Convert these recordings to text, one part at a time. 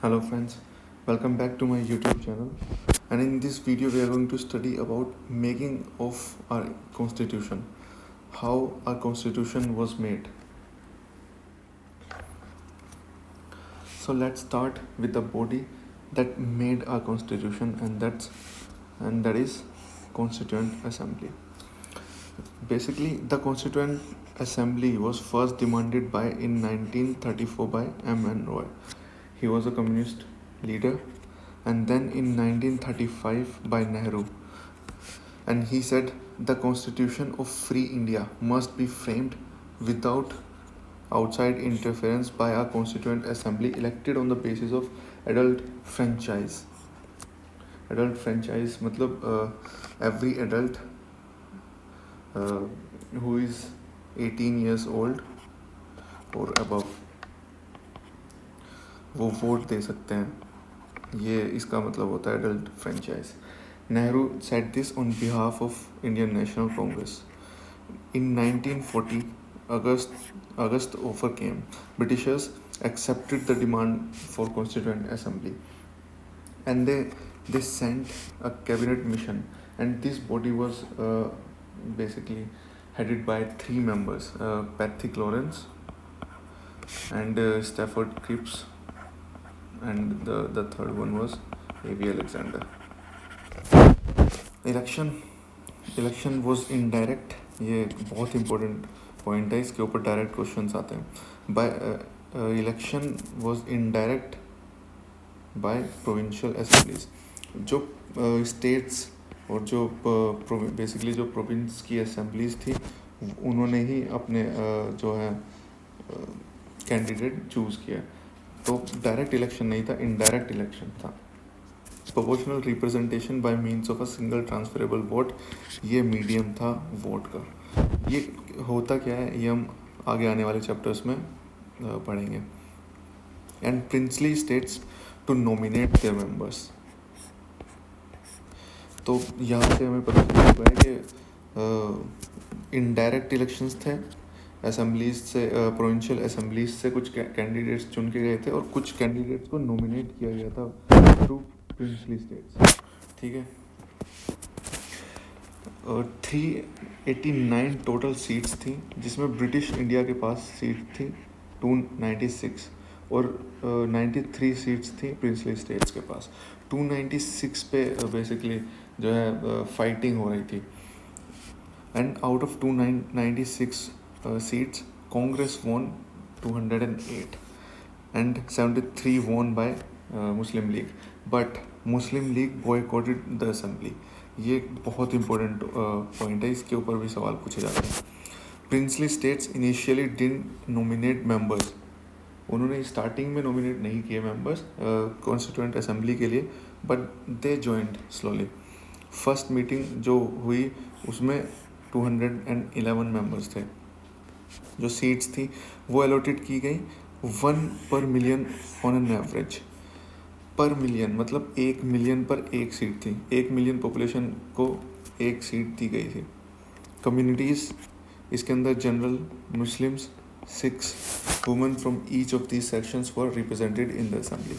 Hello friends, welcome back to my YouTube channel. And in this video we are going to study about making of our constitution, how our constitution was made. So let's start with the body that made our constitution, and that is Constituent Assembly. Basically, the Constituent Assembly was first demanded by in 1934 by M.N. Roy. He was a communist leader, and then in 1935 by Nehru. And he said the Constitution of Free India must be framed without outside interference by a Constituent Assembly elected on the basis of adult franchise. Adult franchise मतलब every adult who is 18 years old और above वो vote दे सकते हैं, ये इसका मतलब होता है adult franchise. Nehru said this on behalf of Indian National Congress. In 1940, August overcame. Britishers accepted the demand for Constituent Assembly, and they sent a cabinet mission, and this body was basically headed by three members: Patrick Lawrence and Stafford Cripps, and the third one was A.V. Alexander. Election was indirect. ये बहुत important point है, इसके ऊपर direct questions आते हैं. By election was indirect by provincial assemblies. जो states और जो बेसिकली जो प्रोविंस की असेंबलीज थी उन्होंने ही अपने जो है कैंडिडेट चूज़ किया. तो डायरेक्ट इलेक्शन नहीं था, इनडायरेक्ट इलेक्शन था. Proportional representation bye means of a single transferable vote, ये मीडियम था वोट का. ये होता क्या है ये हम आगे आने वाले चैप्टर्स में पढ़ेंगे. And princely states to nominate their members. तो यहाँ से हमें पता चल है कि इनडायरेक्ट इलेक्शंस थे. असेंबलीज से प्रोविंशियल असेंबलीज से कुछ कैंडिडेट्स चुन के गए थे और कुछ कैंडिडेट्स को नॉमिनेट किया गया था थ्रू प्रिंसली स्टेट्स. ठीक है. 389 टोटल सीट्स थी, जिसमें ब्रिटिश इंडिया के पास सीट थी 296 और 93 सीट्स थी प्रिंसली स्टेट्स के पास. 296 पे बेसिकली जो है फाइटिंग हो रही थी. And out of 296 seats Congress won 208 and 73 won by Muslim League, but Muslim League boycotted the assembly. ये बहुत इंपॉर्टेंट पॉइंट है, इसके ऊपर भी सवाल पूछे जाते हैं. Princely states initially didn't nominate members. उन्होंने स्टार्टिंग में नॉमिनेट नहीं किए मेंबर्स कॉन्स्टिट्यूएंट असेंबली के लिए, but they joined slowly. First meeting जो हुई उसमें 211 मेंबर्स थे. जो सीट्स थी वो अलॉटेड की गई 1 पर मिलियन ऑन एन एवरेज. पर मिलियन मतलब 1 मिलियन पर एक सीट थी. 1 मिलियन पॉपुलेशन को एक सीट दी गई थी. कम्युनिटीज़ इसके अंदर general, Muslims, Sikhs, women from each of these sections were represented in the assembly.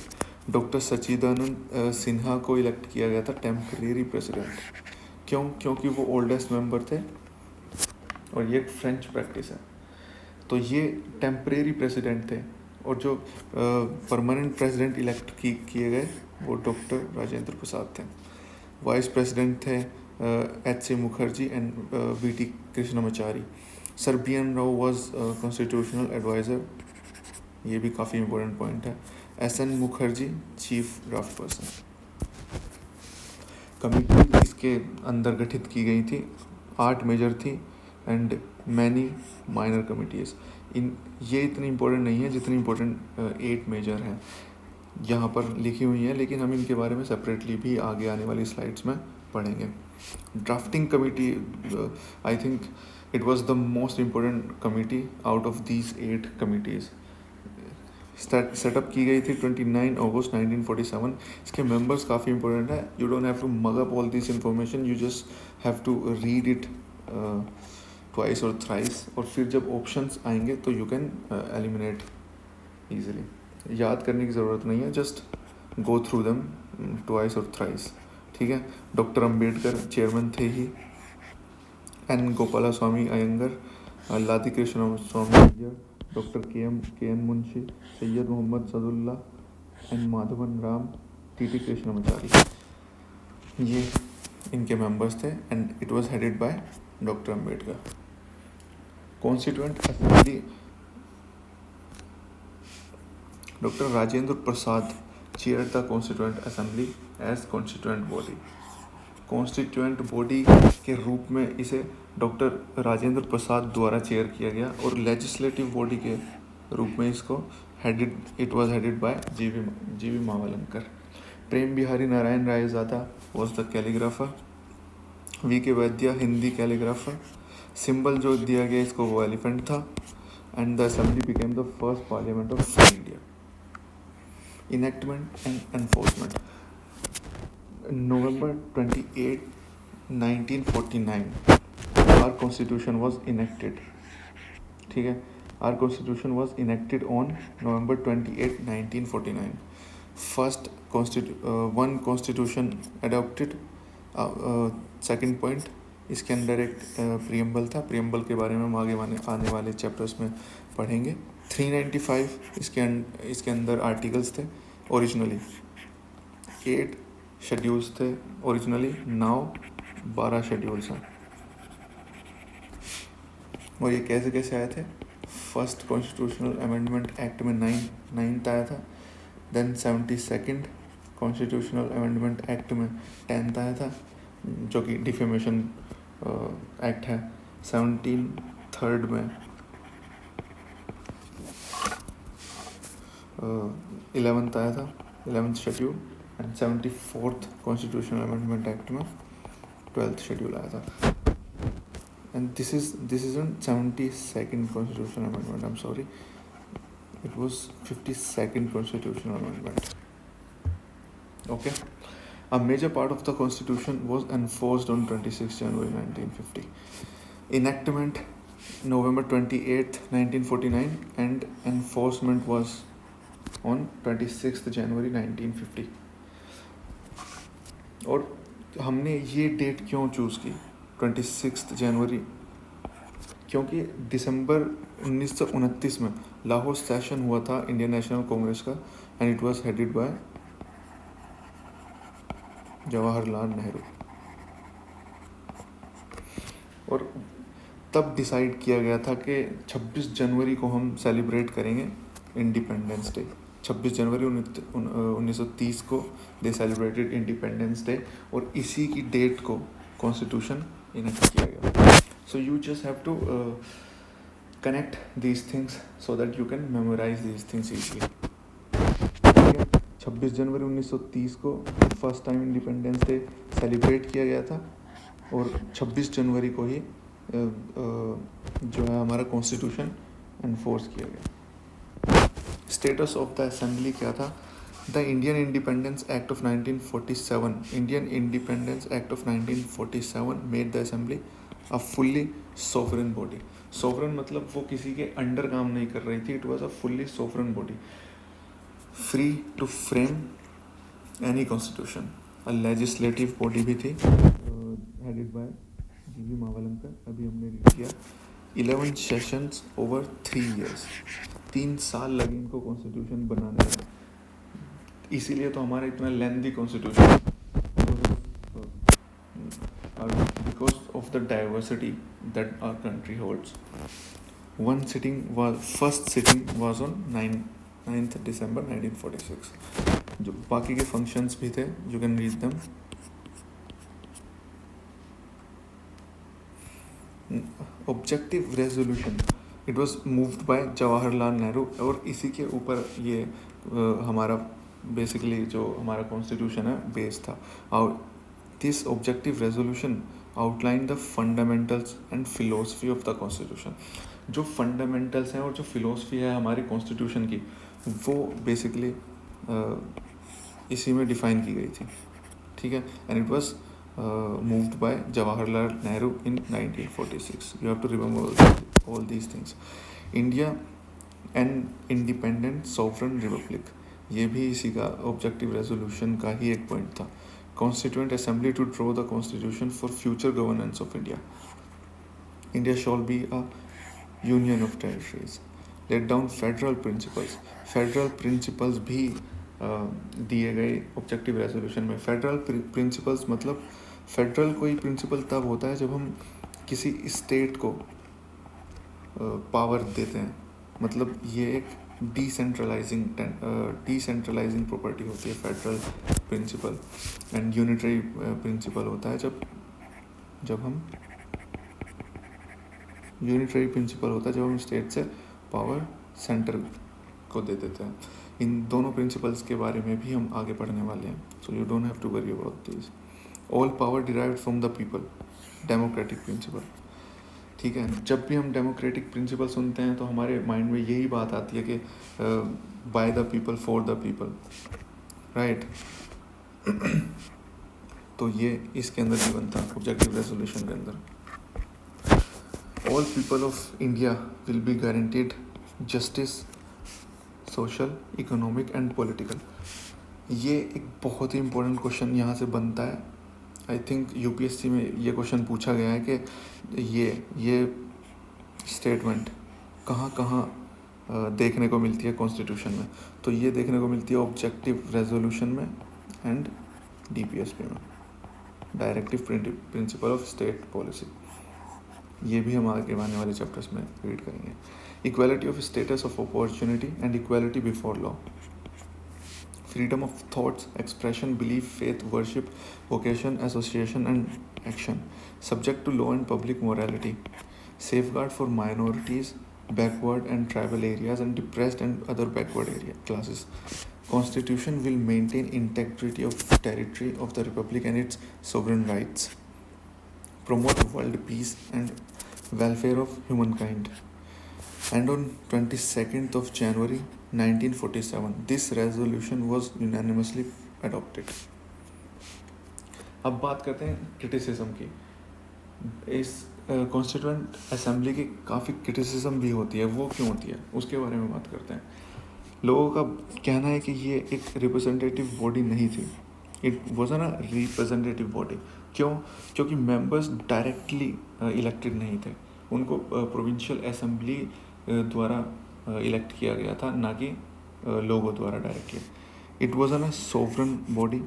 Doctor Sachchidanand Sinha को इलेक्ट किया गया था टेम्परेरी प्रेसिडेंट. क्योंकि वो ओल्डेस्ट मेंबर थे और ये एक फ्रेंच प्रैक्टिस है. तो ये टेम्परेरी प्रेसिडेंट थे और जो परमानेंट प्रेसिडेंट इलेक्ट किए गए वो डॉक्टर राजेंद्र प्रसाद थे. वाइस प्रेसिडेंट थे H.C. Mukherjee and V.T. Krishnamachari. Sir B.N. Rao was constitutional adviser. ये भी काफ़ी इंपॉर्टेंट पॉइंट है. S.N. Mukherjee chief draft person. Committee इसके अंदर गठित की गई थी. 8 मेजर थी एंड मैनी माइनर कमिटीज़. ये इतनी इम्पोर्टेंट नहीं है जितनी इम्पोर्टेंट 8 मेजर हैं यहाँ पर लिखी हुई हैं, लेकिन हम इनके बारे में सेपरेटली भी आगे आने वाली स्लाइड्स में पढ़ेंगे. Drafting committee, I think it was the most important committee out of these 8 committees. Setup की गई थी 29 अगस्त 1947. इसके मेंबर्स काफ़ी इंपॉर्टेंट है. You don't have to mug up all this information, you just have to read it twice और thrice, और फिर जब ऑप्शंस आएंगे तो यू कैन एलिमिनेट ईजिली. याद करने की ज़रूरत नहीं है, just go through them twice और थ्राइस, ठीक है। डॉक्टर अंबेडकर चेयरमैन थे ही, N Gopala Swami Ayyangar, Alladi Krishna Swami Iyer, doctor K N Munshi, Syed Mohammad Saadulla and Madhavan Ram, T Krishnamachari, ये इनके मेंबर्स थे and it was headed by doctor Ambedkar. Constituent assembly, doctor Rajendra Prasad chair the constituent assembly as constituent body. Constituent body के रूप में इसे डॉक्टर राजेंद्र प्रसाद द्वारा चेयर किया गया और लेजिस्लेटिव बॉडी के रूप में इसको it was headed by G V Mavalankar. Prem Behari Narain Raizada was the calligrapher, V K Vaidya Hindi calligrapher. Symbol जो दिया गया इसको वो एलिफेंट था and the assembly became the first parliament of free India. Enactment and enforcement, November 28, 1949 our constitution was enacted, ठीक है। our constitution was enacted on November 28, 1949। first one constitution adopted। second point, इसके अंदर एक preamble था, preamble के बारे में हम आगे आने वाले चैप्टर्स में पढ़ेंगे। 395 इसके अंदर आर्टिकल्स थे ओरिजिनली, 8 शेड्यूल्स थे ओरिजिनली, नाउ 12 शेड्यूल्स हैं। और ये कैसे कैसे आए थे? फर्स्ट कॉन्स्टिट्यूशनल अमेंडमेंट एक्ट में 9th आया था, then 72nd constitutional amendment act में 10th आया था, जो कि डिफेमेशन एक्ट है। 73rd में 11th आया था, 11th schedule, and 74th constitutional amendment act में 12th शेड्यूल आया था। And this is on 72nd constitutional amendment, I am sorry, it was 52nd constitutional amendment. Okay, a major part of the constitution was enforced on 26 January 1950। enactment November 28, 1949 and enforcement was on 26th January 1950। और हमने ये date क्यों choose की 26 जनवरी? क्योंकि दिसंबर 1929 में Lahore session हुआ था Indian National Congress का and it was headed by Jawaharlal Nehru. और तब डिसाइड किया गया था कि 26 जनवरी को हम सेलिब्रेट करेंगे इंडिपेंडेंस डे। 26 जनवरी 1930 को दे सेलिब्रेटेड इंडिपेंडेंस डे और इसी की डेट को कॉन्स्टिट्यूशन इनेक्ट किया गया। So you just have to connect these things so that you can memorise these things easily. 26 जनवरी 1930 को first time independence day celebrate किया गया था और 26 जनवरी को ही जो है हमारा कॉन्स्टिट्यूशन एनफोर्स किया गया। स्टेटस ऑफ द असेंबली क्या था? The Indian independence act of 1947, Indian independence act of 1947 made the assembly a fully sovereign body. Sovereign मतलब वो किसी के अंडर काम नहीं कर रही थी, it was a fully sovereign body, free to frame any constitution. A legislative body भी थी हेडेड बाय जी.वी. मावलंकर, अभी हमने रीड किया। 11 सेशंस ओवर 3 years, 3 साल लगे इनको कॉन्स्टिट्यूशन बनाने में, इसीलिए तो हमारा इतना lengthy constitution, because of the diversity that our country holds. First sitting was on 9th December 1946। जो बाकी के फंक्शंस भी थे, you can read them. Objective resolution, it was moved by Jawaharlal Nehru और इसी के ऊपर ये हमारा बेसिकली जो हमारा कॉन्स्टिट्यूशन है बेस था। और this objective resolution outline the fundamentals and philosophy of the constitution. जो फंडामेंटल्स हैं और जो फिलोसफी है हमारे कॉन्स्टिट्यूशन की, वो बेसिकली इसी में डिफाइन की गई थी, ठीक है। And it was moved by Jawaharlal Nehru in 1946। You have to remember all these things। India an independent sovereign Republic, ये भी इसी का ऑब्जेक्टिव रेजोल्यूशन का ही एक पॉइंट था. Constituent assembly to draw the constitution for future governance of India. India shall be a union of territories. Laid down federal principles. Federal principles भी दिए गए ऑब्जेक्टिव रेजोल्यूशन में. फेडरल प्रिंसिपल्स मतलब federal कोई principle तब होता है जब हम किसी स्टेट को पावर देते हैं. मतलब ये एक डिसेंट्रलाइजिंग प्रॉपर्टी होती है federal principle. And unitary principle होता है जब हम यूनिटरी प्रिंसिपल होता है जब हम स्टेट से पावर सेंटर को दे देते हैं. इन दोनों प्रिंसिपल्स के बारे में भी हम आगे पढ़ने वाले हैं. So you don't have to worry about this. All power derived from the people. Democratic principle. ठीक है, जब भी हम डेमोक्रेटिक प्रिंसिपल सुनते हैं तो हमारे माइंड में यही बात आती है कि by the people for the people, right. तो ये इसके अंदर भी बनता है ऑब्जेक्टिव रेजोल्यूशन के अंदर. All people of India will be guaranteed justice, social, economic and political. ये एक बहुत ही इंपॉर्टेंट क्वेश्चन यहाँ से बनता है. आई थिंक यूपीएससी में ये क्वेश्चन पूछा गया है कि ये स्टेटमेंट कहाँ कहाँ देखने को मिलती है कॉन्स्टिट्यूशन में. तो ये देखने को मिलती है ऑब्जेक्टिव रेजोल्यूशन में एंड डीपीएसपी में, directive principle of state policy. ये भी हम आगे आने वाले चैप्टर्स में रीड करेंगे. Equality of status of opportunity and equality before law. Freedom of thoughts, expression, belief, faith, worship, vocation, association and action, subject to law and public morality. Safeguard for minorities, backward and tribal areas and depressed and other backward area classes. Constitution will maintain integrity of territory of the Republic and its sovereign rights. Promote world peace and welfare of humankind. And on 22nd of January 1947, this resolution was unanimously adopted. अब बात करते हैं criticism की. इस constituent assembly की काफ़ी criticism भी होती है. वो क्यों होती है उसके बारे में बात करते हैं. लोगों का कहना है कि ये एक रिप्रेजेंटेटिव बॉडी नहीं थी. इट वॉज ना रिप्रेजेंटेटिव बॉडी. क्यों? क्योंकि मेंबर्स डायरेक्टली इलेक्टेड नहीं थे. उनको प्रोविंशियल असेंबली द्वारा इलेक्ट किया गया था, ना कि लोगों द्वारा directly. It was a sovereign body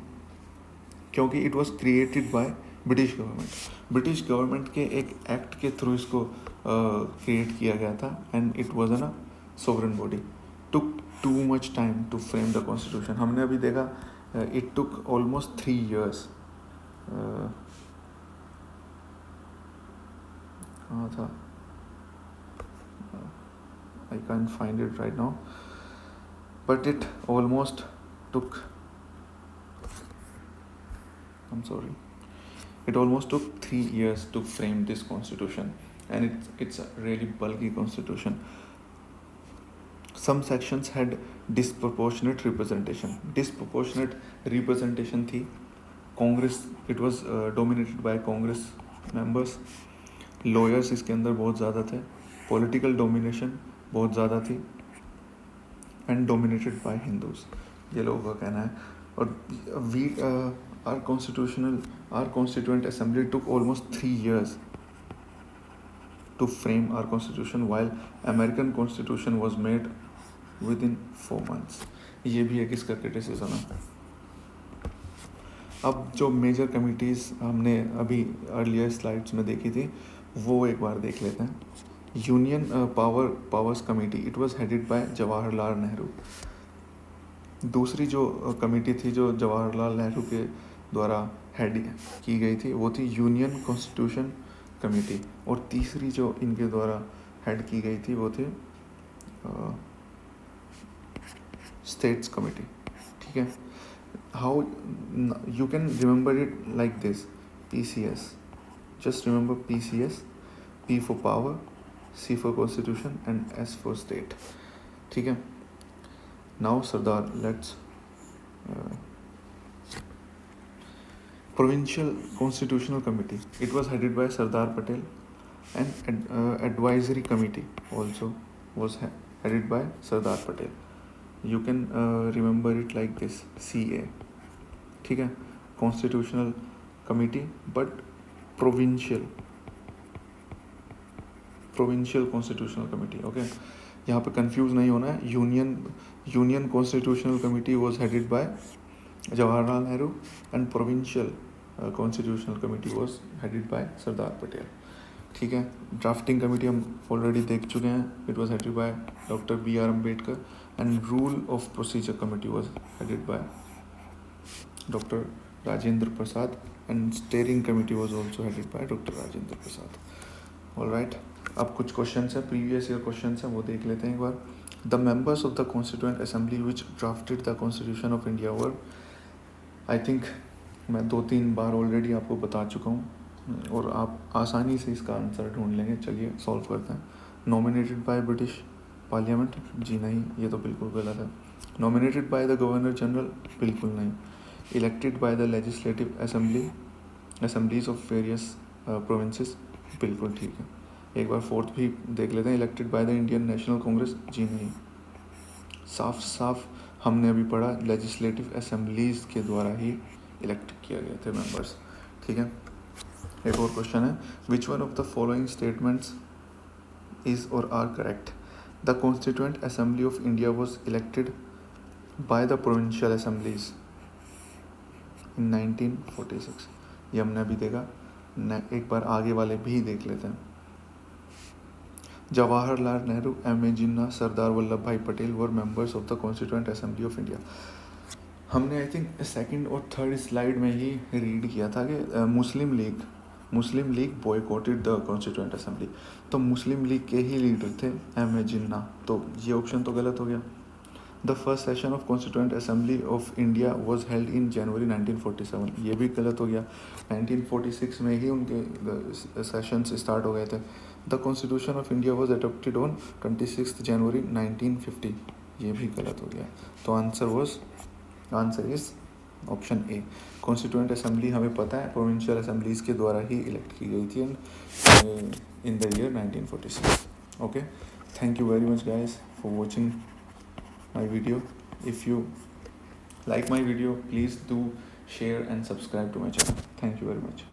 क्योंकि it was created by British government. British government के एक एक्ट के थ्रू इसको क्रिएट किया गया था. And it was a sovereign body. Took too much time to frame the constitution. हमने अभी देखा इट टुक ऑलमोस्ट 3 years. कहाँ था? I can't find it right now, but it almost took 3 years to frame this constitution, and it's a really bulky constitution. Some sections had disproportionate representation थी. Congress, it was dominated by Congress members. Lawyers इसके अंदर बहुत ज़्यादा थे. Political domination बहुत ज़्यादा थी. And dominated by Hindus, ये लोगों का कहना है. और our constituent assembly took almost 3 years to frame our constitution, while American constitution was made within 4 months. ये भी एक इसका क्रिटिसिज्म है. अब जो मेजर कमिटीज़ हमने अभी अर्लियर स्लाइड्स में देखी थी वो एक बार देख लेते हैं. Union powers committee, it was headed by Jawaharlal Nehru. दूसरी जो कमेटी थी जो जवाहरलाल नेहरू के द्वारा हेड की गई थी वो थी यूनियन कॉन्स्टिट्यूशन कमेटी. और तीसरी जो इनके द्वारा हेड की गई थी वो थी स्टेट्स कमेटी. ठीक है. How you can remember it like this. PCS, just remember PCS. P for power, C for constitution and S for state. ठीक है. Now Sardar, let's Provincial Constitutional Committee. It was headed by Sardar Patel, and advisory committee also was headed by Sardar Patel. You can remember it like this, CA. ठीक है, constitutional committee but provincial constitutional committee. Okay, यहाँ पे confuse नहीं होना है. Union constitutional committee was headed by Jawaharlal Nehru and provincial constitutional committee was headed by Sardar Patel. ठीक है, drafting committee हम ऑलरेडी देख चुके हैं. It was headed by doctor BR Ambedkar and rule of procedure committee was headed by doctor Rajendra Prasad and steering committee was also headed by doctor Rajendra Prasad. Alright, अब कुछ questions हैं, previous year questions हैं, वो देख लेते हैं एक बार. The members of the constituent assembly which drafted the constitution of India were, I think मैं 2-3 बार ऑलरेडी आपको बता चुका हूँ और आप आसानी से इसका आंसर ढूंढ लेंगे. चलिए सॉल्व करते हैं. नॉमिनेटेड बाय ब्रिटिश पार्लियामेंट, जी नहीं, ये तो बिल्कुल गलत है. Nominated by the governor general, बिल्कुल नहीं. Elected by the legislative assemblies of various provinces, बिल्कुल ठीक है. एक बार फोर्थ भी देख लेते हैं. Elected by the Indian National Congress, जी नहीं. साफ हमने अभी पढ़ा लेजिस्लेटिव असेंबलीज के द्वारा ही इलेक्ट किया गए थे मेंबर्स. ठीक है, एक और क्वेश्चन है. Which one of the following statements is और are correct? The constituent assembly of India was elected by the provincial assemblies in 1946. ये हमने अभी देखा. एक बार आगे वाले भी देख लेते हैं. Jawaharlal Nehru, M.A. Jinnah, Sardar Vallabh Bhai Patel were members of the constituent assembly of India. हमने आई थिंक सेकंड और थर्ड स्लाइड में ही रीड किया था कि Muslim League boycotted the constituent assembly. तो मुस्लिम लीग के ही लीडर थे M.A. जिन्ना, तो ये ऑप्शन तो गलत हो गया. The first session of constituent assembly of India was held in January 1947, ये भी गलत हो गया. 1946 में ही उनके सेशंस स्टार्ट हो गए थे. The constitution of India was adopted on 26 जनवरी 1950, ये भी गलत हो गया. तो answer is option A. Constituent assembly हमें पता है प्रोविंशियल असेंबलीज के द्वारा ही इलेक्ट की गई थी in the year 1946. Okay, thank you very much guys for watching my video. If you like my video, please do share and subscribe to my channel. Thank you very much.